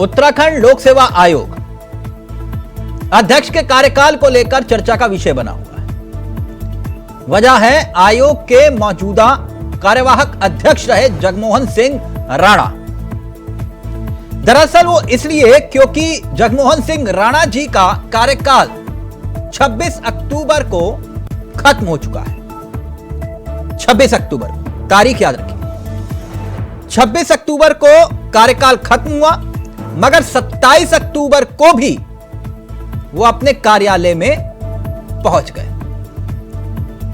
उत्तराखंड लोक सेवा आयोग अध्यक्ष के कार्यकाल को लेकर चर्चा का विषय बना हुआ है। वजह है आयोग के मौजूदा कार्यवाहक अध्यक्ष रहे जगमोहन सिंह राणा। दरअसल वो इसलिए क्योंकि जगमोहन सिंह राणा जी का कार्यकाल 26 अक्टूबर को खत्म हो चुका है। 26 अक्टूबर, तारीख याद रखिए, 26 अक्टूबर को कार्यकाल खत्म हुआ, मगर 27 अक्टूबर को भी वो अपने कार्यालय में पहुंच गए।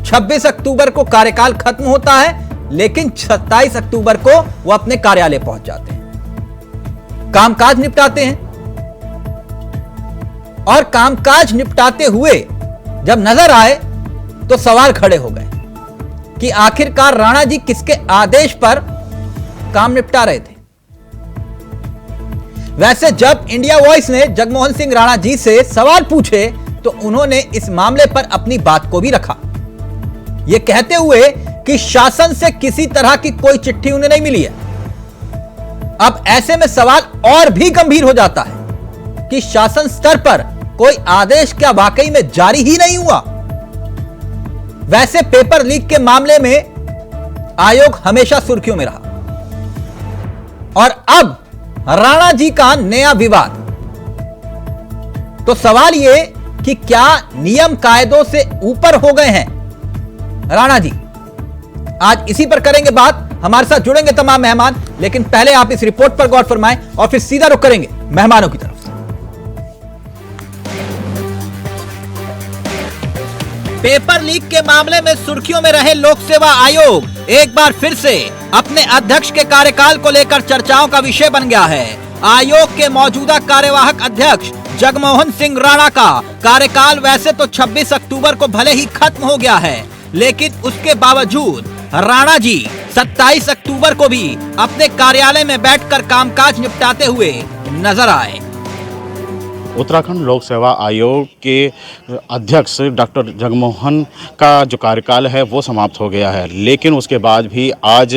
26 अक्टूबर को कार्यकाल खत्म होता है, लेकिन 27 अक्टूबर को वो अपने कार्यालय पहुंच जाते हैं, कामकाज निपटाते हैं। और कामकाज निपटाते हुए जब नजर आए तो सवाल खड़े हो गए कि आखिरकार राणा जी किसके आदेश पर काम निपटा रहे थे। वैसे जब इंडिया वॉइस ने जगमोहन सिंह राणा जी से सवाल पूछे तो उन्होंने इस मामले पर अपनी बात को भी रखा, यह कहते हुए कि शासन से किसी तरह की कोई चिट्ठी उन्हें नहीं मिली है। अब ऐसे में सवाल और भी गंभीर हो जाता है कि शासन स्तर पर कोई आदेश क्या वाकई में जारी ही नहीं हुआ। वैसे पेपर लीक के मामले में आयोग हमेशा सुर्खियों में रहा और अब राणा जी का नया विवाद। तो सवाल यह कि क्या नियम कायदों से ऊपर हो गए हैं राणा जी? आज इसी पर करेंगे बात। हमारे साथ जुड़ेंगे तमाम मेहमान, लेकिन पहले आप इस रिपोर्ट पर गौर फरमाएं और फिर सीधा रुख करेंगे मेहमानों की तरफ। पेपर लीक के मामले में सुर्खियों में रहे लोक सेवा आयोग एक बार फिर से अपने अध्यक्ष के कार्यकाल को लेकर चर्चाओं का विषय बन गया है। आयोग के मौजूदा कार्यवाहक अध्यक्ष जगमोहन सिंह राणा का कार्यकाल वैसे तो 26 अक्टूबर को भले ही खत्म हो गया है, लेकिन उसके बावजूद राणा जी 27 अक्टूबर को भी अपने कार्यालय में बैठकर कामकाज निपटाते हुए नजर आए। उत्तराखंड लोक सेवा आयोग के अध्यक्ष डॉक्टर जगमोहन का जो कार्यकाल है वो समाप्त हो गया है, लेकिन उसके बाद भी आज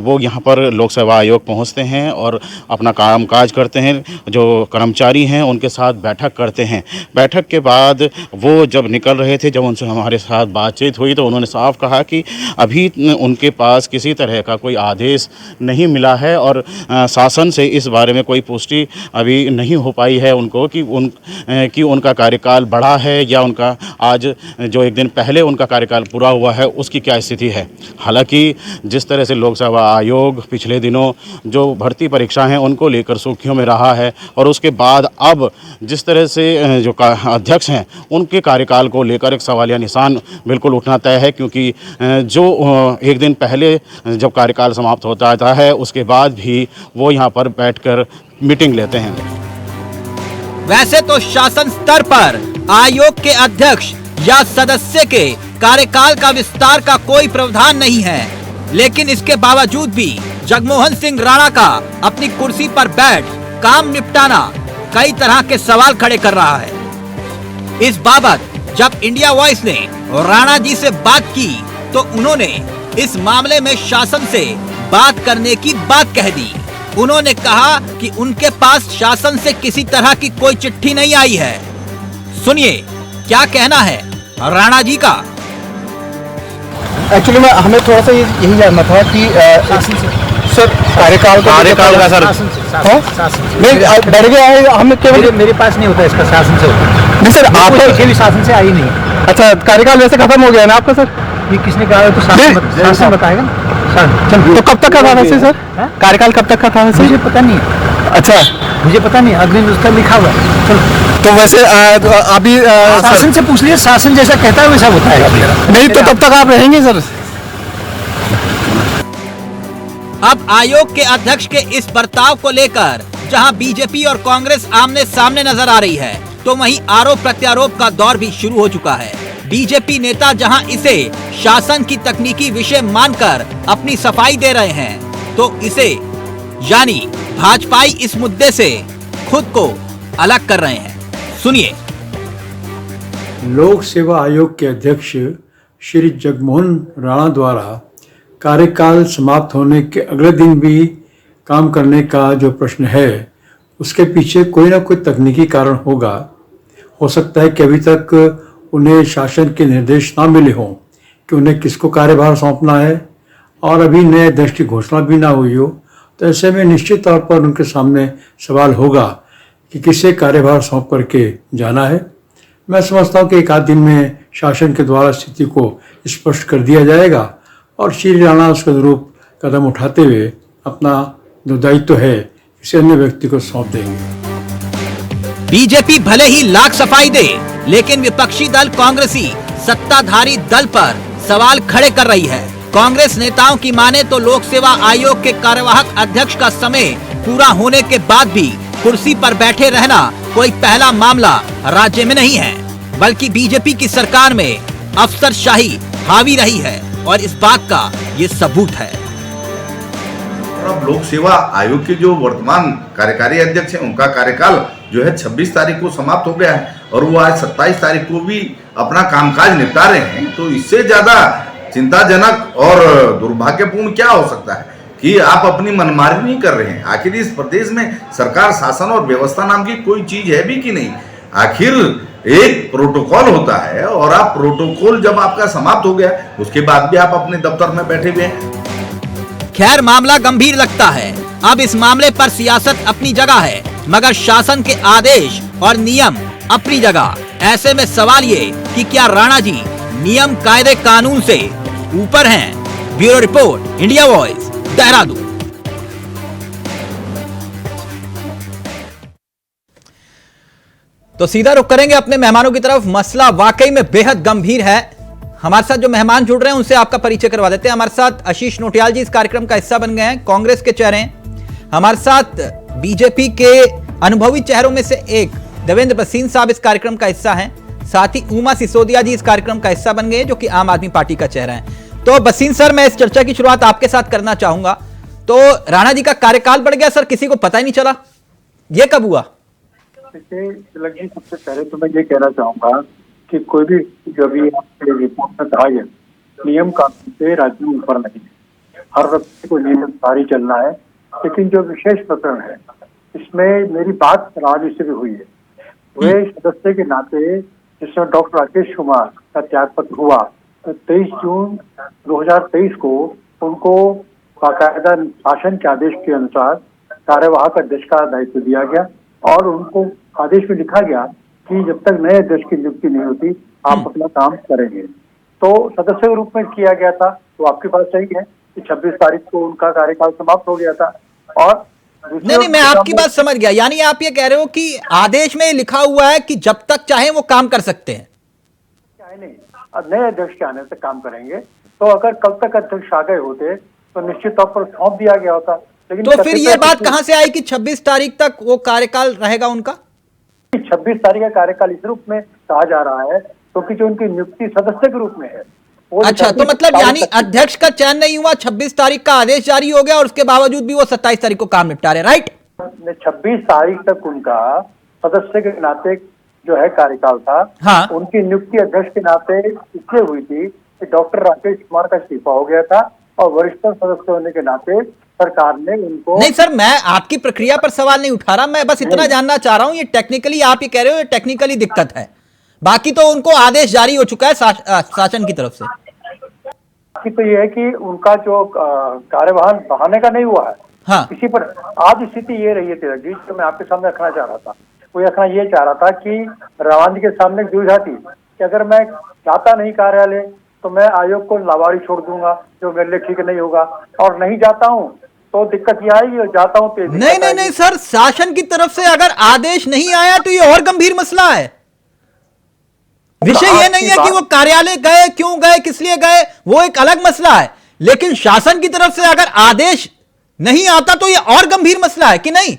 वो यहाँ पर लोक सेवा आयोग पहुँचते हैं और अपना कामकाज करते हैं। जो कर्मचारी हैं उनके साथ बैठक करते हैं। बैठक के बाद वो जब निकल रहे थे, जब उनसे हमारे साथ बातचीत हुई तो उन्होंने साफ कहा कि अभी उनके पास किसी तरह का कोई आदेश नहीं मिला है और शासन से इस बारे में कोई पुष्टि अभी नहीं हो पाई है उनको कि उनका कार्यकाल बढ़ा है या उनका आज जो एक दिन पहले उनका कार्यकाल पूरा हुआ है उसकी क्या स्थिति है। हालांकि जिस तरह से लोक सेवा आयोग पिछले दिनों जो भर्ती परीक्षा हैं उनको लेकर सुर्खियों में रहा है और उसके बाद अब जिस तरह से जो अध्यक्ष हैं उनके कार्यकाल को लेकर एक सवालिया निशान बिल्कुल उठना तय है, क्योंकि जो एक दिन पहले जब कार्यकाल समाप्त होता है उसके बाद भी वो यहाँ पर बैठकर मीटिंग लेते हैं। वैसे तो शासन स्तर पर आयोग के अध्यक्ष या सदस्य के कार्यकाल का विस्तार का कोई प्रावधान नहीं है, लेकिन इसके बावजूद भी जगमोहन सिंह राणा का अपनी कुर्सी पर बैठ काम निपटाना कई तरह के सवाल खड़े कर रहा है। इस बाबत जब इंडिया वॉइस ने राणा जी से बात की तो उन्होंने इस मामले में शासन से बात करने की बात कह दी। उन्होंने कहा कि उनके पास शासन से किसी तरह की कोई चिट्ठी नहीं आई है। सुनिए क्या कहना है राणा जी का। एक्चुअली में हमें थोड़ा सा यही जानना था कि सर कार्यकाल का सर नहीं बढ़ गया है। हमें केवल मेरे पास नहीं होता इसका, शासन से होता नहीं सर। आपको भी शासन से आई नहीं। अच्छा, कार्यकाल वैसे खत्म हो गया ना आपका सर? ये किसने कहा है? तो शासन बताएगा ना। तो कब तक का था वैसे सर? कार्यकाल कब तक का था वैसे? मुझे पता नहीं है। अच्छा, मुझे पता नहीं, अग्रिम उसका लिखा हुआ है। चलो तो वैसे अभी शासन से पूछ लिया, शासन जैसा कहता है वैसा बताएगा। नहीं तो तब तक आप रहेंगे सर? अब आयोग के अध्यक्ष के इस बर्ताव को लेकर जहां बीजेपी और कांग्रेस आमने सामने नजर आ रही है, तो वहीं आरोप प्रत्यारोप का दौर भी शुरू हो चुका है। बीजेपी नेता जहां इसे शासन की तकनीकी विषय मानकर अपनी सफाई दे रहे हैं, तो इसे यानी भाजपाई इस मुद्दे से खुद को अलग कर रहे हैं। सुनिए। लोक सेवा आयोग के अध्यक्ष श्री जगमोहन राणा द्वारा कार्यकाल समाप्त होने के अगले दिन भी काम करने का जो प्रश्न है उसके पीछे कोई ना कोई तकनीकी कारण होगा। हो सकता है कि अभी तक उन्हें शासन के निर्देश ना मिले हों कि उन्हें किसको कार्यभार सौंपना है, और अभी नए अध्यक्ष की घोषणा भी ना हुई हो। तो ऐसे में निश्चित तौर पर उनके सामने सवाल होगा कि किसे कार्यभार सौंप करके जाना है। मैं समझता हूँ कि एक आध दिन में शासन के द्वारा स्थिति को स्पष्ट कर दिया जाएगा और श्री राणा उसके अनुरूप कदम उठाते हुए अपना जो दायित्व है किसी अन्य व्यक्ति को सौंप देंगे। बीजेपी भले ही लाख सफाई दे, लेकिन विपक्षी दल कांग्रेसी सत्ताधारी दल पर सवाल खड़े कर रही है। कांग्रेस नेताओं की माने तो लोक सेवा आयोग के कार्यवाहक अध्यक्ष का समय पूरा होने के बाद भी कुर्सी पर बैठे रहना कोई पहला मामला राज्य में नहीं है, बल्कि बीजेपी की सरकार में अफसरशाही हावी रही है और इस बात का ये सबूत है। अब लोक सेवा आयोग के जो वर्तमान कार्यकारी अध्यक्ष हैं उनका कार्यकाल जो है 26 तारीख को समाप्त हो गया है और वो आज 27 तारीख को भी अपना कामकाज निपटा रहे हैं। तो इससे ज्यादा चिंताजनक और दुर्भाग्यपूर्ण क्या हो सकता है कि आप अपनी मनमानी नहीं कर रहे हैं। आखिर इस प्रदेश में सरकार, शासन और व्यवस्था नाम की कोई चीज है भी कि नहीं? आखिर एक प्रोटोकॉल होता है और आप प्रोटोकॉल जब आपका समाप्त हो गया उसके बाद भी आप अपने दफ्तर में बैठे हुए हैं। खैर, मामला गंभीर लगता है। अब इस मामले पर सियासत अपनी जगह है, मगर शासन के आदेश और नियम अपनी जगह। ऐसे में सवाल ये कि क्या राणा जी नियम, कायदे, कानून से ऊपर हैं? Bureau report, India voice, Dehradun. तो सीधा रुख करेंगे अपने मेहमानों की तरफ। मसला वाकई में बेहद गंभीर है। हमारे साथ जो मेहमान जुड़ रहे हैं उनसे आपका परिचय करवा देते हैं। हमारे साथ आशीष नोटियाल जी इस कार्यक्रम का हिस्सा बन गए हैं, कांग्रेस के चेहरे हैं। हमारे साथ बीजेपी के अनुभवी चेहरों में से एक देवेंद्र भसीन साहब इस कार्यक्रम का हिस्सा हैं। साथ ही उमा सिसोदिया जी इस कार्यक्रम का हिस्सा बन गए जो कि आम आदमी पार्टी का चेहरा है। तो भसीन सर, मैं इस चर्चा की शुरुआत आपके साथ करना चाहूंगा। तो राणा जी का कार्यकाल बढ़ गया सर, किसी को पता ही नहीं चला, ये कब हुआ? लगी सबसे पहले तो मैं ये कहना चाहूंगा कि कोई भी जो भी आपके रिपोर्ट में कहा गया नियम कानून से राज्य में ऊपर नहीं है, हर व्यक्ति को नियम जारी चलना है। लेकिन जो विशेष प्रकरण है इसमें मेरी बात राज से भी हुई है। वे सदस्य के नाते जिसमें डॉक्टर राकेश कुमार का त्यागपत्र हुआ तो 23 जून 2023 को उनको बाकायदा शासन के आदेश के अनुसार कार्यवाहक अध्यक्ष का दायित्व दिया गया और उनको आदेश में लिखा गया कि जब तक नए अध्यक्ष की नियुक्ति नहीं होती आप अपना काम करेंगे। तो सदस्य के रूप में किया गया था। तो आपकी बात सही है कि 26 तारीख को उनका कार्यकाल समाप्त हो गया था। और नहीं, मैं आपकी बात समझ गया। यानी आप ये कह रहे हो कि आदेश में लिखा हुआ है कि जब तक चाहे वो काम कर सकते हैं, चाहे नहीं, नए अध्यक्ष के आने से काम करेंगे। तो अगर कल तक अध्यक्ष आ गए होते तो निश्चित तौर पर सौंप दिया गया होता। लेकिन तो फिर ये बात कहां से आई कि 26 तारीख तक वो कार्यकाल रहेगा उनका? 26 तारीख का कार्यकाल इस रूप में कहा जा रहा है क्योंकि जो उनकी नियुक्ति सदस्य के रूप में है। अच्छा, तो मतलब यानी अध्यक्ष का चयन नहीं हुआ, 26 तारीख का आदेश जारी हो गया और उसके बावजूद भी वो 27 तारीख को काम निपटा रहे, राइट? 26 तारीख तक उनका सदस्य के नाते जो है कार्यकाल था। हाँ। उनकी नियुक्ति अध्यक्ष के नाते इसलिए हुई थी कि डॉक्टर राकेश कुमार का इस्तीफा हो गया था और वरिष्ठ सदस्य होने के नाते सरकार ने उनको। नहीं सर, मैं आपकी प्रक्रिया पर सवाल नहीं उठा रहा, मैं बस इतना जानना चाह रहा हूं, ये टेक्निकली आप ये कह रहे हो, ये टेक्निकली दिक्कत है, बाकी तो उनको आदेश जारी हो चुका है शासन की तरफ से। बाकी तो ये है कि उनका जो कार्यवाहन बढ़ाने का नहीं हुआ है। हाँ। इसी पर आज स्थिति ये रही है तिलक जी, जो मैं आपके सामने रखना चाह रहा था। वो रखना ये चाह रहा था कि रावण जी के सामने दुविधा थी कि अगर मैं जाता नहीं कार्यालय तो मैं आयोग को लावारी छोड़ दूंगा, जो मेरे लिए ठीक नहीं होगा, और नहीं जाता हूँ तो दिक्कत ये आएगी, और जाता हूँ तो नहीं सर, शासन की तरफ से अगर आदेश नहीं आया तो ये और गंभीर मसला है। विषय ये नहीं है कि वो कार्यालय गए, क्यों गए, किस लिए गए, वो एक अलग मसला है, लेकिन शासन की तरफ से अगर आदेश नहीं आता तो ये और गंभीर मसला है कि नहीं?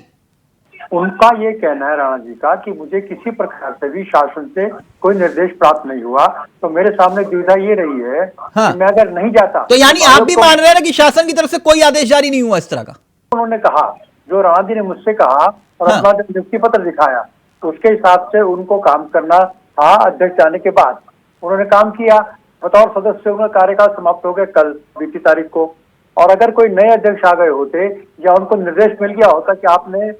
उनका ये कहना है राणा जी का कि मुझे किसी प्रकार से भी शासन से कोई निर्देश प्राप्त नहीं हुआ, तो मेरे सामने दुविधा ये रही है। हाँ। कि मैं अगर नहीं जाता तो यानी आप भी मान रहे हैं ना कि शासन की तरफ से कोई आदेश जारी नहीं हुआ इस तरह का? उन्होंने कहा, जो राणा जी ने मुझसे कहा और अपना जब नियुक्ति पत्र दिखाया तो उसके हिसाब से उनको काम करना था। अध्यक्ष जाने के बाद उन्होंने काम किया, बतौर सदस्य उनका कार्यकाल समाप्त हो गया कल 20 तारीख को। और अगर कोई नए अध्यक्ष आ गए होते या उनको निर्देश मिल गया होता कि आपने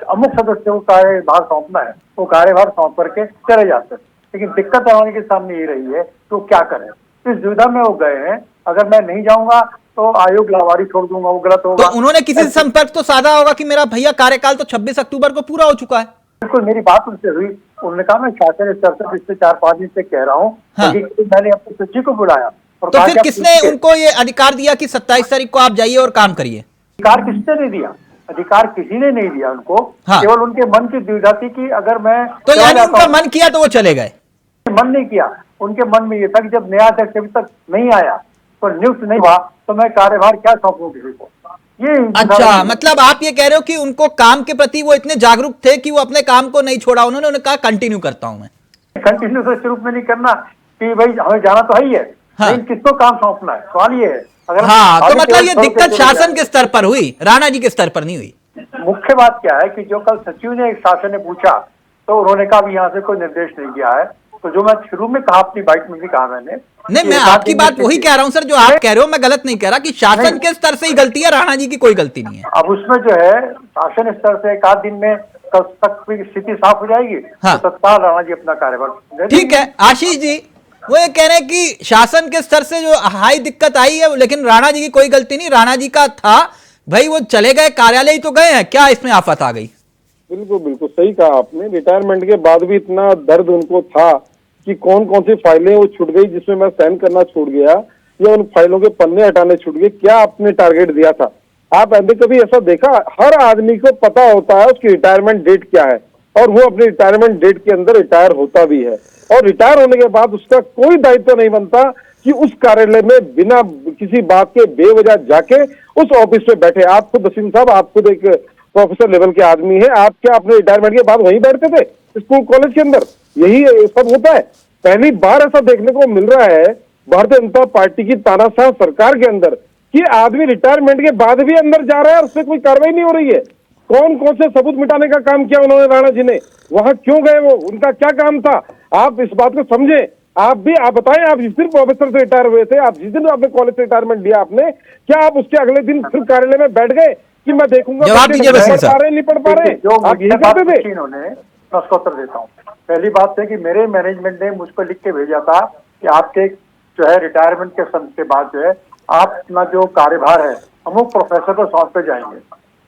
अमुक सदस्य को कार्यभार सौंपना है, वो कार्यभार सौंप करके चले जाते हैं। लेकिन दिक्कत राणा जी के सामने ये रही है तो क्या करें, इस दुविधा में वो गए हैं। अगर मैं नहीं जाऊंगा तो आयोग लावारी छोड़ दूंगा, वो गलत होगा। तो उन्होंने किसी से संपर्क तो साधा होगा कि मेरा भैया कार्यकाल तो 26 अक्टूबर को पूरा हो चुका है। बिल्कुल, मेरी बात उनसे हुई, उन्होंने कहा मैं शासन स्तर से पिछले 4-5 दिन से कह रहा हूँ। हाँ। मैंने अपने सचिव को बुलाया और तो कहा फिर कि आप किसने पूछिए। उनको ये अधिकार दिया कि 27 तारीख को आप जाइए और काम करिए? अधिकार किसने नहीं दिया? अधिकार किसी ने नहीं दिया उनको। हाँ। केवल उनके मन की दुविधा थी कि अगर मैं तो चला यानी जाता उनका हूं, मन किया तो वो चले गए। मन नहीं किया। उनके मन में ये था कि जब नया अध्यक्ष अभी तक नहीं आया तो नियुक्त नहीं हुआ तो मैं कार्यभार क्या सौंपूं किसी को। ये अच्छा, मतलब आप ये कह रहे हो कि उनको काम के प्रति वो इतने जागरूक थे कि वो अपने काम को नहीं छोड़ा, उन्होंने कहा कंटिन्यू करता हूं मैं। कंटिन्यू तो इस रूप में नहीं करना कि भाई हमें जाना तो है ही है। हाँ। लेकिन किसको काम सौंपना है, सवाल ये है। अगर हाँ, तो अभी मतलब केवल ये छोड़ के दिक्कत चले शासन जाए। के स्तर पर हुई, राणा जी के स्तर पर नहीं हुई। मुख्य बात क्या है कि जो कल सचिव ने शासन ने पूछा तो उन्होंने कहा भी यहाँ से कोई निर्देश नहीं दिया है। तो जो मैं शुरू में कहा, अपनी बाइट में भी कहा मैंने, नहीं, कि मैं एक आध आपकी दिन बात में वही किसी- कह रहा हूं सर, जो आप कह रहे हो मैं गलत नहीं कह रहा कि शासन नहीं। के स्तर से ही गलती है, राणा जी की कोई गलती नहीं है। अब उसमें जो है शासन स्तर से एक आध दिन में कल तक की स्थिति साफ हो जाएगी। हाँ। तो तत्काल राणा जी अपना कार्यभार दे ठीक देंगे। है, आशीष जी वो ये कह रहे हैं कि शासन के स्तर से जो हाई दिक्कत आई है, लेकिन राणा जी की कोई गलती नहीं, राणा जी का था भाई, वो चले गए, कार्यालय ही तो गए हैं, क्या इसमें आफत आ गई? बिल्कुल बिल्कुल सही कहा आपने। रिटायरमेंट के बाद भी इतना दर्द उनको था कि कौन कौन सी फाइलें वो छूट गई जिसमें मैं साइन करना छूट गया या उन फाइलों के पन्ने हटाने छूट गए, क्या आपने टारगेट दिया था? आप ऐसे कभी ऐसा देखा? हर आदमी को पता होता है उसकी रिटायरमेंट डेट क्या है और वो अपनी रिटायरमेंट डेट के अंदर रिटायर होता भी है, और रिटायर होने के बाद उसका कोई दायित्व नहीं बनता कि उस कार्यालय में बिना किसी बात के बेवजह जाके उस ऑफिस में बैठे। आप खुद वसीम साहब, आप खुद एक प्रोफेसर लेवल के आदमी है, आप क्या अपने रिटायरमेंट के बाद वहीं बैठते थे स्कूल कॉलेज के अंदर? यही सब होता है। पहली बार ऐसा देखने को मिल रहा है भारतीय जनता पार्टी की तानाशाह सरकार के अंदर कि आदमी रिटायरमेंट के बाद भी अंदर जा रहा है और उससे कोई कार्रवाई नहीं हो रही है। कौन कौन से सबूत मिटाने का काम किया उन्होंने, राणा जी ने? वहां क्यों गए वो? उनका क्या काम था? आप इस बात को समझें। आप बताएं, आप जिस दिन प्रोफेसर से रिटायर हुए थे, आप जिस दिन आपने कॉलेज से रिटायरमेंट लिया आपने, क्या आप उसके अगले दिन फिर कार्यालय में बैठ गए कि मैं देखूंगा जवाब दीजिए वसीम साहब। नहीं पढ़ पा रहे? जो आप यही मुझे बात कहते थे। पूछी इन्होंने, मैं उसका उत्तर देता हूँ। पहली बात है कि मेरे मैनेजमेंट ने मुझको लिख के भेजा था कि आपके जो है रिटायरमेंट के समय के बाद जो है आप अपना जो कार्यभार है अमुक प्रोफेसर को सौंपते जाएंगे।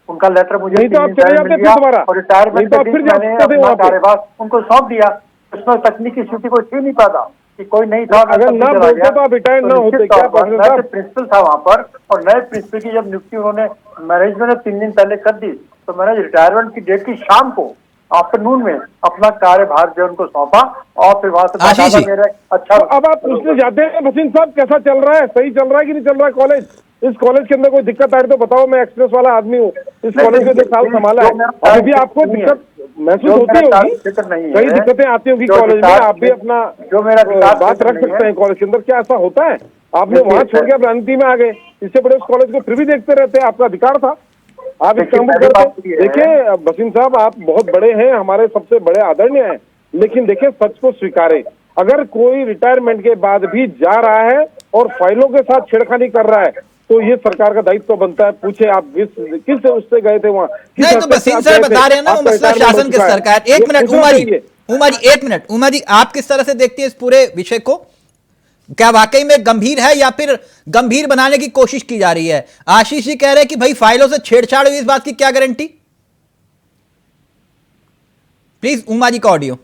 उनका लेटर मुझे नहीं तो आप चले जाते फिर दोबारा, और रिटायरमेंट नहीं तो के आप दिन फिर मैंने जाते थे अपना वहाँ पे। कार्यभार उनको सौंप दिया। उसमें तकनीकी स्थिति कोई थी नहीं पाता कि कोई नहीं था। अगर ना बोलते तो आप रिटायर ना होते क्या प्रोफेसर साहब? प्रिंसिपल था वहाँ पर, और नए प्रिंसिपल की जब नियुक्ति उन्होंने मैनेजमेंट ने 3 दिन पहले कर दी तो मैंने रिटायरमेंट की डेट की शाम को आफ्टरनून में अपना कार्यभार जो उनको सौंपा और फिर वहां से आशीष जी। मेरे अच्छा। तो अब आप पूछने जाते हैं वसीम साहब कैसा चल रहा है, सही चल रहा है कि नहीं चल रहा है कॉलेज? इस कॉलेज के अंदर कोई दिक्कत आ रही तो बताओ, मैं एक्सप्रेस वाला आदमी हूँ, इस कॉलेज को 2 साल संभाला है, अभी भी आपको दिक्कत महसूस होती होगी? कई दिक्कतें आती होंगी कॉलेज में, आप भी अपना जो मेरा बात रख सकते हैं कॉलेज के अंदर, क्या ऐसा होता है? आपने वहां छोड़ के आप राजनीति में आ गए, इससे बड़े उस कॉलेज को फिर भी देखते रहते हैं, आपका अधिकार था, आप इस काम को करते। देखिए वसीम साहब, आप बहुत बड़े हैं, हमारे सबसे बड़े आदरणीय हैं, लेकिन देखिए सच को स्वीकारें, अगर कोई रिटायरमेंट के बाद भी जा रहा है और फाइलों के साथ छेड़खानी कर रहा है तो ये सरकार का दायित्व बनता है। पूछे आप किस उससे गए थे वहाँ? नहीं तो वसीम सर बता रहे हैं ना, वो मसला शासन के स्तर का है। एक मिनट उमा जी, एक मिनट उमा जी, आप किस तरह से देखती है इस पूरे विषय को? क्या वाकई में गंभीर है या फिर गंभीर बनाने की कोशिश की जा रही है? आशीष जी कह रहे हैं कि भाई फाइलों से छेड़छाड़ हुई, इस बात की क्या गारंटी? प्लीज उमा जी का ऑडियो।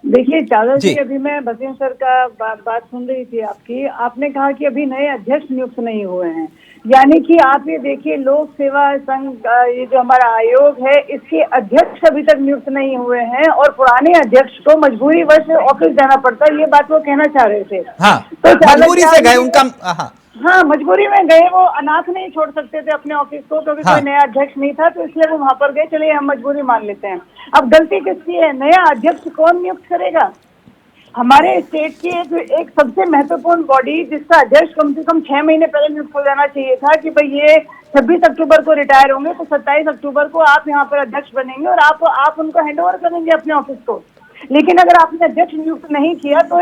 देखिए चादर जी। जी, अभी मैं वसीम सर का बात सुन रही थी आपकी। आपने कहा कि अभी नए अध्यक्ष नियुक्त नहीं हुए हैं, यानी कि आप ये देखिए लोक सेवा संघ ये जो हमारा आयोग है इसके अध्यक्ष अभी तक नियुक्त नहीं हुए हैं और पुराने अध्यक्ष को मजबूरी वश ऑफिस जाना पड़ता है, ये बात वो कहना चाह रहे थे। हाँ, तो मजबूरी से गए उनका। हाँ, मजबूरी में गए, वो अनाथ नहीं छोड़ सकते थे अपने ऑफिस को क्योंकि हाँ। कोई नया अध्यक्ष नहीं था, तो इसलिए वो वहां पर गए। चलिए हम मजबूरी मान लेते हैं। अब गलती किसकी है? नया अध्यक्ष कौन नियुक्त करेगा? हमारे स्टेट की एक सबसे महत्वपूर्ण बॉडी जिसका अध्यक्ष कम से कम 6 महीने पहले नियुक्त हो जाना चाहिए था कि भाई ये 26 अक्टूबर को रिटायर होंगे तो 27 अक्टूबर को आप यहाँ पर अध्यक्ष बनेंगे और आप उनको हैंड ओवर करेंगे अपने ऑफिस को। लेकिन अगर आपने अध्यक्ष नियुक्त नहीं किया तो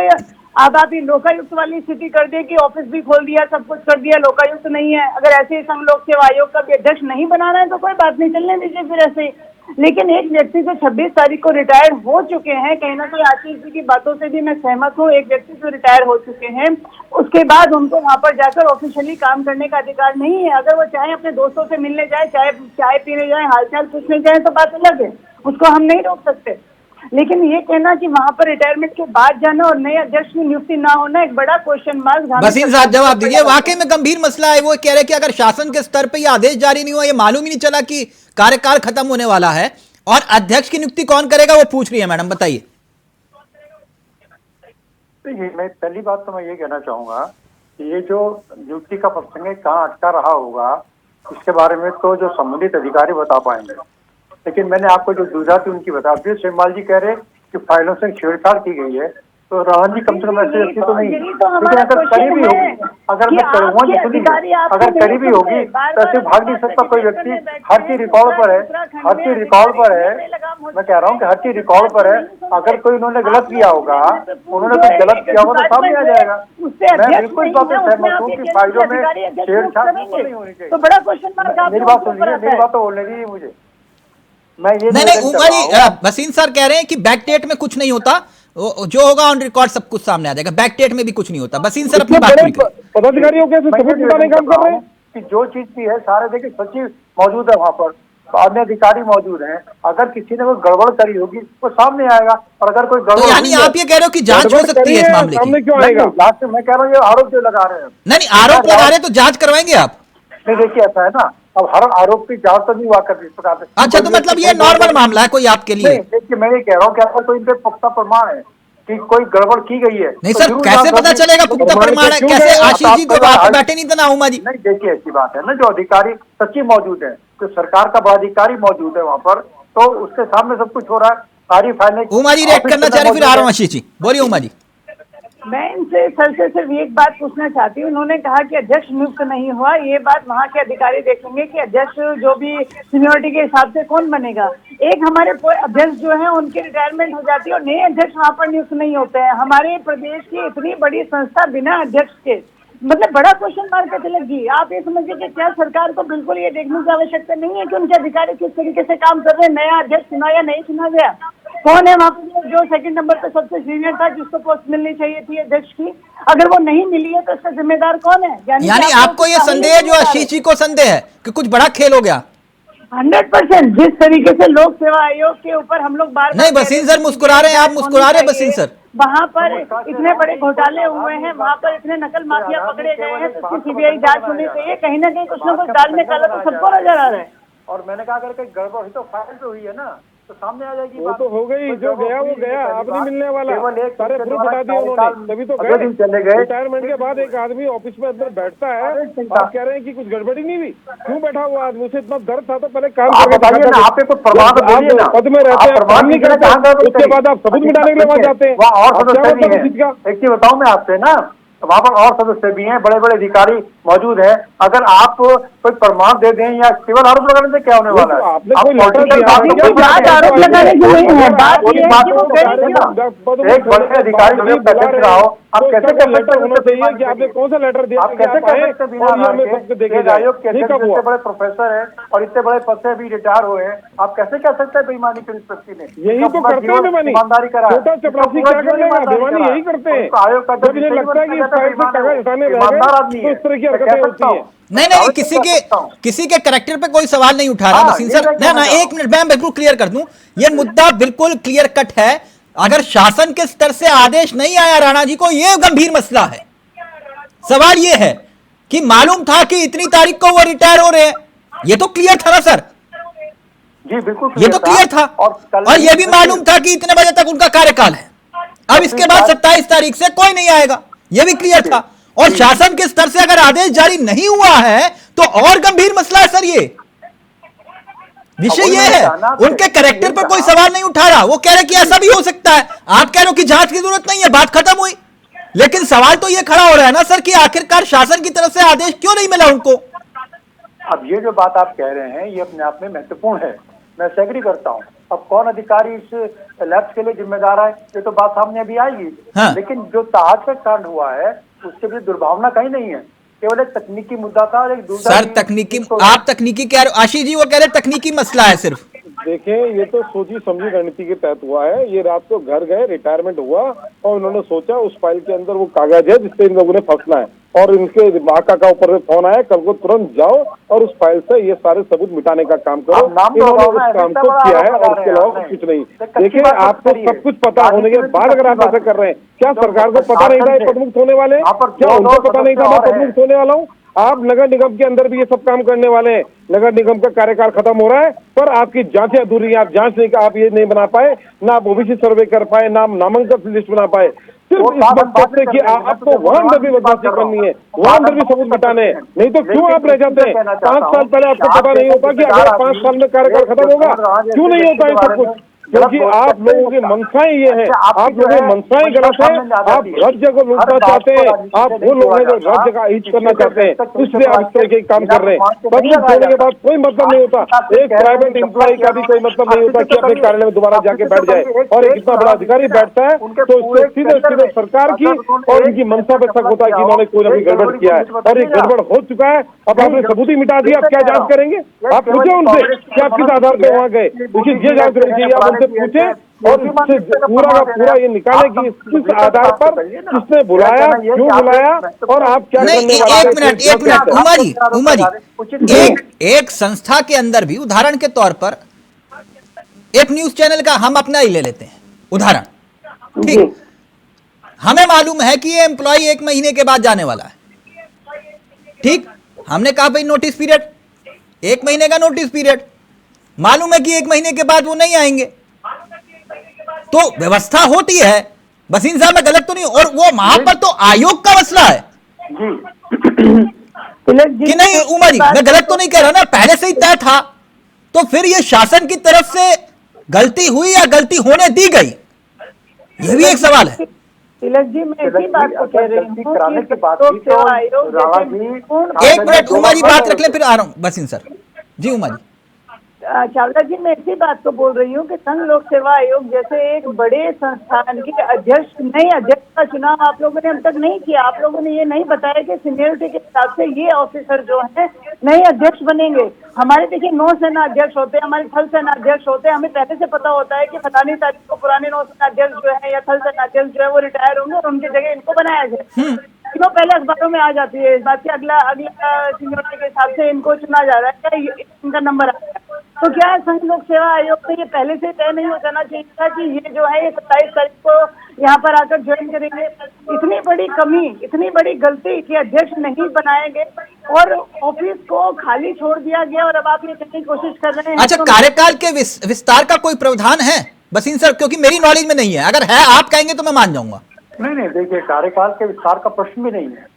अब आप ये लोकायुक्त वाली स्थिति कर दिए कि ऑफिस भी खोल दिया, सब कुछ कर दिया, लोकायुक्त नहीं है। अगर ऐसे ही संघ लोक सेवा आयोग का भी अध्यक्ष नहीं बनाना है तो कोई बात नहीं, चलने दीजिए फिर ऐसे ही। लेकिन एक व्यक्ति जो 26 तारीख को रिटायर हो चुके हैं, कहीं ना कहीं आशीष जी की बातों से भी मैं सहमत हूँ, एक व्यक्ति जो रिटायर हो चुके हैं उसके बाद उनको वहां पर जाकर ऑफिशियली काम करने का अधिकार नहीं है। अगर वो चाहे अपने दोस्तों से मिलने जाए, चाहे चाय पीने जाए, हालचाल पूछने जाए तो बात अलग है, उसको हम नहीं रोक सकते। लेकिन ये कहना कि वहां पर रिटायरमेंट के बाद जाना और नए अध्यक्ष की नियुक्ति ना होना एक बड़ा क्वेश्चन मार्क। वसीम साहब जवाब दीजिए, वाकई में गंभीर मसला है। वो कह रहे कि अगर शासन के स्तर पे ये आदेश जारी नहीं हुआ, ये मालूम ही नहीं चला कि कार्यकाल खत्म होने वाला है, और अध्यक्ष की नियुक्ति कौन करेगा वो पूछ रही है मैडम, बताइए। मैं पहली बात तो मैं ये कहना चाहूंगा कि ये जो नियुक्ति का प्रसंग है कहाँ अटका रहा होगा, इसके बारे में तो जो संबंधित अधिकारी बता पाएंगे। लेकिन मैंने आपको जो दुविधा थी उनकी बता दी। सेमवाल जी कह रहे कि फाइलों से छेड़छाड़ की गई है, तो रावण जी कम से कम ऐसे रखी तो नहीं, लेकिन अगर करीबी होगी, अगर मैं अगर करीबी होगी तो ऐसे भाग नहीं सकता कोई व्यक्ति। हर चीज रिकॉर्ड पर है, हर चीज रिकॉर्ड पर है। मैं कह रहा हूँ कि हर चीज रिकॉर्ड पर है। अगर कोई उन्होंने गलत किया होगा, उन्होंने कुछ गलत किया होगा तो सामने आ जाएगा। मैं बिल्कुल इस बात से सहमत हूँ कि फाइलों में छेड़छाड़ नहीं होनी चाहिए। तो बड़ा क्वेश्चन मार्क। मेरी बात सुनिए, मेरी बात तो बोलने दीजिए मुझे। मैं ये नहीं उमा जी, वसीम सर कह रहे हैं कि बैकडेट में कुछ नहीं होता, जो होगा ऑन रिकॉर्ड सब कुछ सामने आ जाएगा, बैकडेट में भी कुछ नहीं होता। वसीम सर अपनी बात पूरी करें। पदाधिकारियों के सबूत जुटाने का काम कर रहे हैं कि जो चीज की है सारे देखिए, सचिव मौजूद है वहाँ पर, अन्य अधिकारी मौजूद हैं। अगर किसी ने कोई गड़बड़ करी होगी वो सामने आएगा, और अगर कोई गड़बड़, यानी आप ये कह रहे हो कि जांच हो सकती है इस मामले की? क्यों आएगा? लास्ट में मैं कह रहा हूँ ये आरोप जो लगा रहे हैं। नहीं आरोप लगा रहे तो जांच करवाएंगे आप? नहीं देखिए ऐसा है ना, अब हर आरोप की जांच तो नहीं हुआ करती इस प्रकार से। अच्छा, तो मतलब ये नॉर्मल मामला है कोई आपके लिए? देखिए मैं ये कह रहा हूँ कि अगर कोई इन पे पुख्ता प्रमाण है कि कोई गड़बड़ की गई है, नहीं सर, कैसे पता चलेगा पुख्ता प्रमाण है? कैसे आशीष जी तो वहां पे बैठे नहीं थे ना उमा जी? नहीं देखिए ऐसी बात है ना, जो अधिकारी सचिव मौजूद है, तो सरकार का बड़ा अधिकारी मौजूद है वहाँ पर, तो उसके सामने सब कुछ हो रहा है। सारी फाइलें उमा जी रिएक्ट करना चाह रही, फिर आ रहा हूँ आशीष जी, बोलिए उमा जी। मैं इनसे सर से सिर्फ एक बात पूछना चाहती हूँ। उन्होंने कहा कि अध्यक्ष नियुक्त नहीं हुआ, ये बात वहाँ के अधिकारी देखेंगे कि अध्यक्ष जो भी सीनियरिटी के हिसाब से कौन बनेगा। एक हमारे अध्यक्ष जो है उनकी रिटायरमेंट हो जाती है और नए अध्यक्ष वहाँ पर नियुक्त नहीं होते हैं। हमारे प्रदेश की इतनी बड़ी संस्था बिना अध्यक्ष के, मतलब बड़ा क्वेश्चन मार्क है तिलक जी। आप ये समझिए कि क्या सरकार को बिल्कुल ये देखने की आवश्यकता नहीं है कि उनके अधिकारी किस तरीके से काम कर रहे हैं? नया अध्यक्ष चुना या नहीं चुना गया, कौन है वहाँ पर जो सेकंड नंबर पे सबसे सीनियर था, जिसको पोस्ट मिलनी चाहिए थी अध्यक्ष की? अगर वो नहीं मिली है तो इसका जिम्मेदार कौन है? यानी आपको ये संदेह है, जो आशीष जी को संदेह है कि कुछ बड़ा खेल हो गया? 100%। जिस तरीके से लोक सेवा आयोग के ऊपर हम लोग बार नहीं बसीन सर मुस्कुरा रहे हैं, आप मुस्कुरा रहे हैं बसीन सर। वहाँ पर इतने बड़े घोटाले हुए हैं, वहाँ पर इतने नकल माफिया पकड़े गए हैं, तो उसकी सीबीआई जांच होनी चाहिए। कहीं ना कहीं कुछ ना कुछ दाल में काला तो सबको नजर आ रहा है। और मैंने कहा अगर कहीं गड़बड़ हुई तो फाइल तो हुई है ना, तो सामने आ जाएगी। वो तो हो गई, जो गया वो गया, अब नहीं मिलने वाला। सारे प्रूफ हटा दिए उन्होंने, तभी तो गए। चले गए। रिटायरमेंट के बाद एक आदमी ऑफिस में अंदर बैठता है, आप कह रहे हैं कि कुछ गड़बड़ी नहीं हुई। क्यों बैठा हुआ आदमी? उसे इतना दर्द था तो पहले काम करके बताइए ना, आप कुछ प्रमाण बोलिए ना। पद में रहते हैं, काम नहीं करते, उसके बाद आप सबूत मिटाने के लिए वहां जाते हैं। वहाँ और सदस्य भी हैं। एक चीज बताऊं मैं आपसे ना, वहाँ पर और सदस्य भी हैं, बड़े बड़े अधिकारी मौजूद हैं। अगर आप कोई प्रमाण दे दें या केवल आरोप लगाने से क्या होने वाला है? आपने कोई आरोप लगाने की नहीं है बात, एक बड़े अधिकारी जो पैसे रहा हो, आप कैसे कर लेटर होना चाहिए कि आपने कौन सा लेटर दिया? आप कैसे कर सकते बिना आयोग के इतने बड़े प्रोफेसर हैं और इतने बड़े पद से भी रिटायर हुए हैं, आप कैसे कह सकते हैं बेईमानी कर इस व्यक्ति ने? यही तो करते हैं बेईमानी, ईमानदारी करा, छोटा चपरासी क्या कर लेगा? बेईमानी यही करते हैं। आयोग का जब इन्हें लगता है कि इस फाइल से कागज हटाने रहेंगे तो इस तरह की हरकतें होती हैं। नहीं किसी के कैरेक्टर पे कोई सवाल नहीं उठा रहा वसीम सर। ना एक मिनट मैं बिल्कुल क्लियर कर दूं, ये मुद्दा बिल्कुल क्लियर कट है। अगर शासन के स्तर से आदेश नहीं आया राणा जी को, ये गंभीर मसला है। सवाल ये है कि मालूम था कि इतनी तारीख को वो रिटायर हो रहे हैं, ये तो क्लियर था ना सर? जी बिल्कुल ये तो क्लियर था। और ये भी मालूम था कि इतने बजे तक उनका कार्यकाल है। अब इसके बाद 27 तारीख से कोई नहीं आएगा, ये भी क्लियर था। और शासन के स्तर से अगर आदेश जारी नहीं हुआ है तो और गंभीर मसला है सर। ये विषय ये है, उनके कैरेक्टर पर कोई सवाल नहीं उठा रहा। वो कह रहे कि ऐसा भी हो सकता है, आप कह रहे हो कि जांच की जरूरत नहीं है, बात खत्म हुई। लेकिन सवाल तो ये खड़ा हो रहा है ना सर कि आखिरकार शासन की तरफ से आदेश क्यों नहीं मिला उनको? अब ये जो बात आप कह रहे हैं ये अपने आप में महत्वपूर्ण है, मैं एग्री करता हूँ। अब कौन अधिकारी इस लैप्स के लिए जिम्मेदार है, ये तो बात सामने अभी आएगी। हाँ। लेकिन जो ताज का कांड हुआ है उसके भी दुर्भावना कहीं नहीं है, केवल एक तकनीकी मुद्दा था और एक दूसरा सर तकनीकी, आप तकनीकी कह रहे हो, आशीष जी वो कह रहे तकनीकी मसला है सिर्फ। देखें, ये तो सोची समझी रणनीति के तहत हुआ है। ये रात को घर गए, रिटायरमेंट हुआ और उन्होंने सोचा उस फाइल के अंदर वो कागज है जिससे इन लोगों ने फंसना है, और इनके माका का ऊपर से फोन आया कल को तुरंत जाओ और उस फाइल से ये सारे सबूत मिटाने का काम करो। इन्होंने उस काम को किया है और उसके अलावा कुछ नहीं। देखिए, आपको सब कुछ पता होने के बाद अगर आप ऐसा कर रहे हैं, क्या सरकार को पता नहीं था पदमुक्त होने वाले, क्या उनको पता नहीं था मैं पदमुक्त होने वाला हूँ? आप नगर निगम के अंदर भी ये सब काम करने वाले हैं। नगर निगम का कार्यकाल खत्म हो रहा है पर आपकी जांचें अधूरी हैं। आप जांच नहीं, आप ये नहीं बना पाए, ना आप ओबीसी सर्वे कर पाए, ना नामांकन लिस्ट बना पाए, सिर्फ इस मकसद से कि आपको वहां अंदर भी बदमाशी करनी है, वहां अंदर भी सबूत मिटाने हैं। नहीं तो क्यों आप रह जाते हैं? 5 साल पहले आपको पता नहीं होता कि अगर 5 साल में कार्यकाल खत्म होगा? क्यों नहीं होता है सब कुछ? क्योंकि आप लोगों की मंशाएं ये है, आप लोगों की मंशाएं गलत है। आप राज्य को लूटना चाहते हैं, आप वो लोग हैं जो राज्य का हित करना चाहते हैं, इसलिए आप इस तरह के काम कर रहे हैं। पदमुक्त होने के बाद कोई मतलब नहीं होता, एक प्राइवेट एम्प्लॉय का भी कोई मतलब नहीं होता कि अपने कार्यालय में दोबारा जाके बैठ जाए। और एक इतना बड़ा अधिकारी बैठता है तो उससे सीधे सीधे सरकार की और उनकी मंशा पे शक होता है कि इन्होंने कोई ना कोई गड़बड़ किया है, और ये गड़बड़ हो चुका है। अब आपने सबूत ही मिटा दिया, अब क्या जांच करेंगे? आप पूछे उनसे कि आप किस आधार पर वहां गए, क्योंकि ये जांच करनी चाहिए। आप उनसे पूछे और इससे पूरा का पूरा ये निकाले कि किस आधार पर किसने बुलाया, क्यों बुलाया, और आप क्या नहीं, करने वाले हैं। एक मिनट उमा जी, एक संस्था के अंदर भी उदाहरण के तौर पर एक न्यूज चैनल का हम अपना ही ले लेते हैं उदाहरण, ठीक, हमें मालूम है कि ये एम्प्लॉय 1 महीने के बाद जाने वाला है, ठीक, हमने कहा भाई नोटिस पीरियड 1 महीने का नोटिस पीरियड, मालूम है कि 1 महीने के बाद वो नहीं आएंगे, तो व्यवस्था होती है। वसीम साहब मैं गलत तो नहीं, और वो वहां पर तो आयोग का मसला है कि नहीं उमा जी, मैं गलत तो नहीं कह रहा ना, पहले से ही तय था, तो फिर ये शासन की तरफ से गलती हुई या गलती होने दी गई, ये भी एक सवाल है। तिलक जी मैं इसी बात को कह रही हूँ कराने के बाद लोक सेवा आयोग एक मिनट उमा जी बात रख ले, फिर आ रहा हूँ वसीम सर जी। उमा जी चावला जी मैं इसी बात को बोल रही हूँ कि संघ लोक सेवा आयोग जैसे एक बड़े संस्थान के अध्यक्ष, नए अध्यक्ष का चुनाव आप लोगों ने अब तक नहीं किया। आप लोगों ने ये नहीं बताया कि सीनियरिटी के हिसाब से ये ऑफिसर जो है नए अध्यक्ष बनेंगे। हमारे देखिए नौसेना अध्यक्ष होते हैं, हमारे थल सेना अध्यक्ष होते हैं, हमें पहले से पता होता है कि फलानी तारीख को पुराने नौसेना अध्यक्ष जो है या थल सेना अध्यक्ष जो है वो रिटायर होंगे और उनकी जगह इनको बनाया जाए। क्यों पहले अखबारों में आ जाती है इस बात की अगला सीनियरिटी के हिसाब से इनको चुना जा रहा है, क्या इनका नंबर आ गया? तो क्या संघ लोक सेवा आयोग में ये पहले से तय नहीं हो जाना चाहिए था कि ये जो है ये 27 तारीख को यहाँ पर आकर ज्वाइन करेंगे? इतनी बड़ी कमी, इतनी बड़ी गलती कि अध्यक्ष नहीं बनाए गए और ऑफिस को खाली छोड़ दिया गया, और अब आप ये कहने की कोशिश कर रहे हैं। अच्छा, कार्यकाल के विस्तार का कोई प्रावधान है वसीम सर? क्योंकि मेरी नॉलेज में नहीं है, अगर है आप कहेंगे तो मैं मान जाऊंगा। नहीं, देखिए कार्यकाल के विस्तार का प्रश्न भी नहीं है।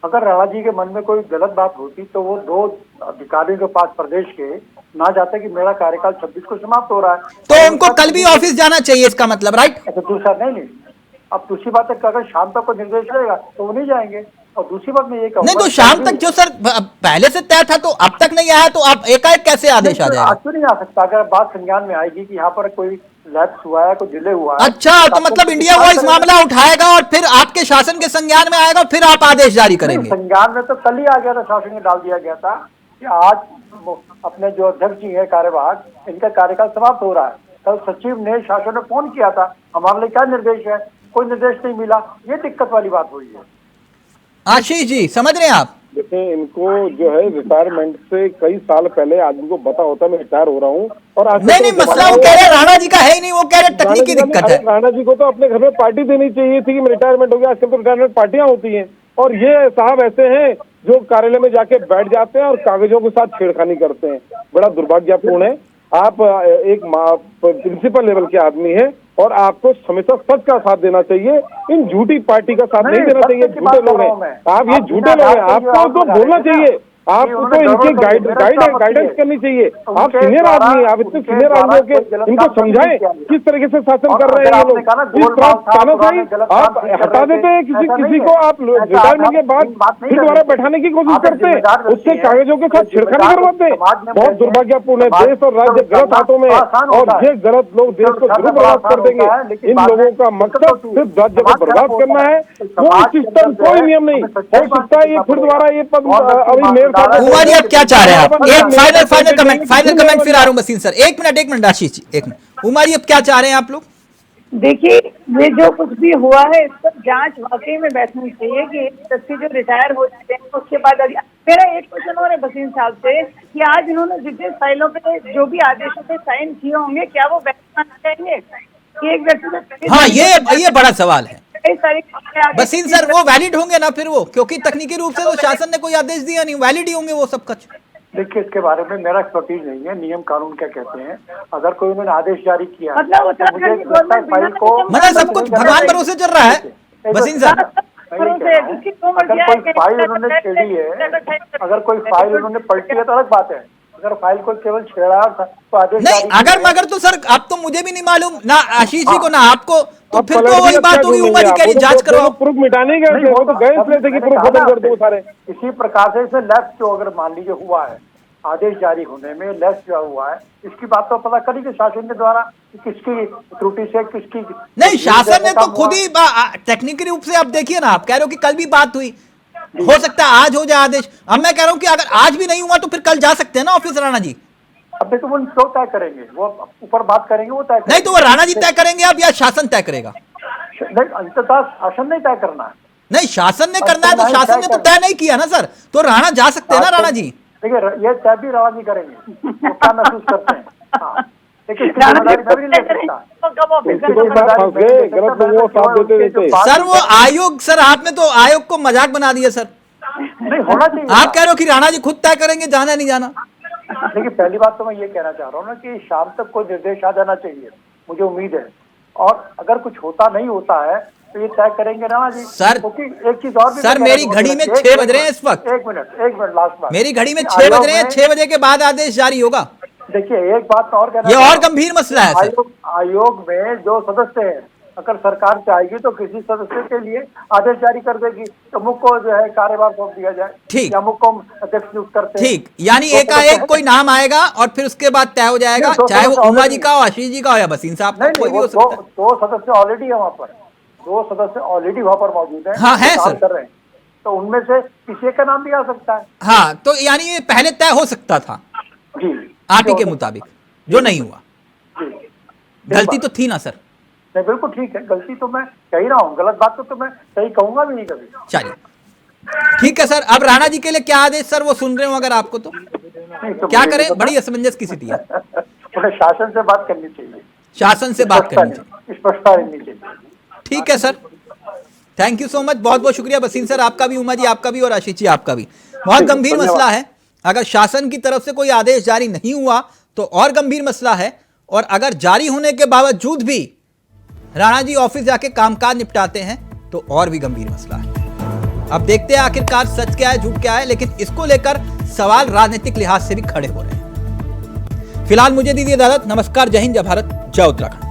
अगर राणा जी के मन में कोई गलत बात होती तो वो 2 अधिकारियों के पास प्रदेश के ना जाते कि मेरा कार्यकाल 26 को समाप्त हो रहा है, तो उनको कल भी ऑफिस जाना चाहिए, इसका मतलब, राइट? अच्छा, दूसरा नहीं, अब दूसरी बात है कि अगर शाम तक को निर्देश रहेगा तो वो नहीं जाएंगे। और दूसरी बात मैं ये कहूँगा, नहीं तो शाम तक जो सर पहले से तय था तो अब तक नहीं आया, तो आप एकाएक कैसे आदेश आ जाएगा? आज तो नहीं आ सकता। अगर बात संज्ञान में आएगी कि यहाँ पर कोई लैप्स हुआ है, कोई डिले हुआ है, अच्छा, तो मतलब इंडिया वॉइस मामला उठाएगा और फिर आपके शासन के संज्ञान में आएगा, फिर आप आदेश जारी करेंगे? संज्ञान में तो कल ही आ गया था, शासन में डाल दिया गया था कि आज अपने जो अध्यक्ष जी है कार्यवाहक, इनका कार्यकाल समाप्त हो रहा है। कल सचिव ने शासन में फोन किया था, हमारे लिए क्या निर्देश है, कोई निर्देश नहीं मिला, ये दिक्कत वाली बात हुई है। आशीष जी समझ रहे हैं आप? देखिए, इनको जो है रिटायरमेंट से कई साल पहले आदमी को पता होता मैं रिटायर हो रहा हूँ, और आज नहीं मसला वो कह रहे राणा जी का है ही नहीं, वो कह रहे तकनीकी दिक्कत है। राणा जी को तो अपने घर में पार्टी देनी चाहिए थी कि मैं रिटायरमेंट हो गया। आजकल तो रिटायरमेंट पार्टियां होती हैं, और ये साहब ऐसे हैं जो कार्यालय में जाके बैठ जाते हैं और कागजों के साथ छेड़खानी करते हैं। बड़ा दुर्भाग्यपूर्ण है। आप एक प्रिंसिपल लेवल के आदमी हैं और आपको हमेशा सच का साथ देना चाहिए, इन झूठी पार्टी का साथ नहीं देना चाहिए। झूठे लोग हैं आप, ये झूठे लोग हैं, आपको तो बोलना चाहिए आपको इनके गाइडेंस करनी चाहिए। आप सीनियर आदमी, आप इतने सीनियर आदमी के इनको समझाएं किस तरीके से शासन कर रहे हैं ये लोग। इस तरह आप हटा देते हैं किसी को, आप रिटायरमेंट के बाद फिर दोबारा बैठाने की कोशिश करते हैं, उससे कागजों के साथ छिड़खानी करवाते हैं। बहुत दुर्भाग्यपूर्ण है। देश और राज्य गलत हाथों में, और ये गलत लोग देश को जरूर बर्बाद कर देंगे। इन लोगों का मकसद सिर्फ राज्य को बर्बाद करना है। कोई सिस्टम, कोई नियम नहीं हो सकता है। ये फिर दोबारा ये पद अभी मेयर कुमार जी, आप क्या चाह रहे हैं? आप एक फाइनल कमेंट फिर आ रहा हूं बसीन सर। एक मिनट आशीष जी, एक मिनट। उमर जी, अब क्या चाह रहे हैं आप लोग? देखिए, ये जो कुछ भी हुआ है इस पर जांच वाकई में बैठनी चाहिए कि एक व्यक्ति जो रिटायर हो जाते हैं उसके बाद मेरा एक क्वेश्चन और है बसीन साहब से कि आज इन्होंने जितने फाइलों पे जो भी आदेशों पे साइन किए होंगे, क्या वो बैठना चाहिए कि एक व्यक्ति? हाँ, ये बड़ा सवाल है बसीन सर। वो वैलिड होंगे ना फिर वो, क्योंकि तकनीकी रूप से तो शासन ने कोई आदेश दिया नहीं, वैलिड ही होंगे वो सब कुछ। देखिए, इसके बारे में मेरा एक्सपर्टीज नहीं है, नियम कानून क्या कहते हैं। अगर कोई उन्होंने आदेश जारी किया मतलब फाइल को, मतलब सब कुछ भगवान भरोसे चल रहा है बसीन सर। अगर कोई फाइल उन्होंने छेड़ी है, अगर कोई फाइल उन्होंने पलटी है तो अलग बात है। अगर फाइल को केवल छेड़ा तो आदेश नहीं, अगर मगर तो सर अब तो मुझे भी नहीं मालूम ना आशीष जी को ना आपको, तो फिर तो वही बात होगी उमर जी कह रही जांच करो। प्रूफ मिटाने का तो गए इसलिए थे कि प्रूफ खत्म कर दो सारे। इसी प्रकार से इसमें लैप्स जो अगर मान लीजिए हुआ है, आदेश जारी होने में लैप्स जो हुआ है, इसकी बात तो पता करेंगे शासन के द्वारा किसकी त्रुटि से किसकी नहीं। शासन ने तो खुद ही टेक्निकल रूप से, आप देखिए ना, आप कह रहे हो कि कल भी बात हुई, हो सकता है आज हो जाए आदेश। अब मैं कह रहा हूँ कि अगर आज भी नहीं हुआ तो फिर कल जा सकते हैं ना ऑफिस राणा जी। अब देखो वो तो तय करेंगे, वो ऊपर बात करेंगे, वो तय नहीं तो वो राणा जी तय करेंगे अब, या शासन तय करेगा? नहीं, अंततः शासन नहीं तय करना है। नहीं, शासन ने करना है तो शासन ने तो तय नहीं किया ना सर, तो राणा जा सकते हैं ना राणा जी। देखिए, ये तय भी राणा जी करेंगे, वो क्या महसूस करते हैं। सर वो आयोग, सर आपने तो आयोग को मजाक बना दिया सर। नहीं होना चाहिए। आप कह रहे हो कि राणा जी खुद तय करेंगे जाना नहीं जाना। देखिए, पहली बात तो मैं ये कहना चाह रहा हूँ ना कि शाम तक कोई निर्देश आ जाना चाहिए, मुझे उम्मीद है। और अगर कुछ होता नहीं होता है तो ये तय करेंगे राणा जी। सर, क्योंकि एक चीज और भी सर मेरी घड़ी में 6 बज रहे हैं इस वक्त। एक मिनट लास्ट बात, मेरी घड़ी में 6 बज रहे हैं, 6 बजे के बाद आदेश जारी होगा। देखिए, एक बात और कहना, ये और गंभीर मसला है सर। आयोग में जो सदस्य है, अगर सरकार चाहेगी तो किसी सदस्य के लिए आदेश जारी कर देगी, प्रमुख को जो है कार्यभार सौंप दिया जाए। ठीक, या मुख्य को अध्यक्ष नियुक्त करते हैं। ठीक, यानी एकाएक कोई नाम आएगा और फिर उसके बाद तय हो जाएगा, चाहे वो उमा जी का हो, आशीष जी का हो या बसीन साहब का, कोई भी हो सकता है। दो सदस्य ऑलरेडी है वहाँ पर, 2 सदस्य ऑलरेडी वहाँ पर मौजूद है। हाँ, है सर, कर रहे हैं, तो उनमें से किसी का नाम भी आ सकता है। हाँ, तो यानी ये पहले तय हो सकता था जी, आरटी के मुताबिक, जो नहीं हुआ। गलती तो थी ना सर? नहीं, बिल्कुल ठीक है, गलती तो मैं कह ही रहा हूँ, गलत बात तो मैं सही कहूंगा भी नहीं कभी। चलिए ठीक है सर। अब राणा जी के लिए क्या आदेश सर, वो सुन रहे हो अगर आपको तो क्या करें? बड़ी असमंजस की स्थिति है। उन्हें शासन से बात करनी चाहिए, शासन से बात करनी चाहिए, स्पष्टता रहनी चाहिए। ठीक है sir, thank you so much, बहुत बहुत शुक्रिया बसीन सर, आपका भी, उमा जी आपका भी, और आशीष जी आपका भी। बहुत गंभीर मसला है। अगर शासन की तरफ से कोई आदेश जारी नहीं हुआ तो और गंभीर मसला है, और अगर जारी होने के बावजूद भी राणा जी ऑफिस जाके कामकाज निपटाते हैं तो और भी गंभीर मसला है। अब देखते हैं आखिरकार सच क्या है झूठ क्या है, लेकिन इसको लेकर सवाल राजनीतिक लिहाज से भी खड़े हो रहे हैं। फिलहाल मुझे दीजिए इजाजत। नमस्कार, जय हिंद, जय भारत, जय उत्तराखंड।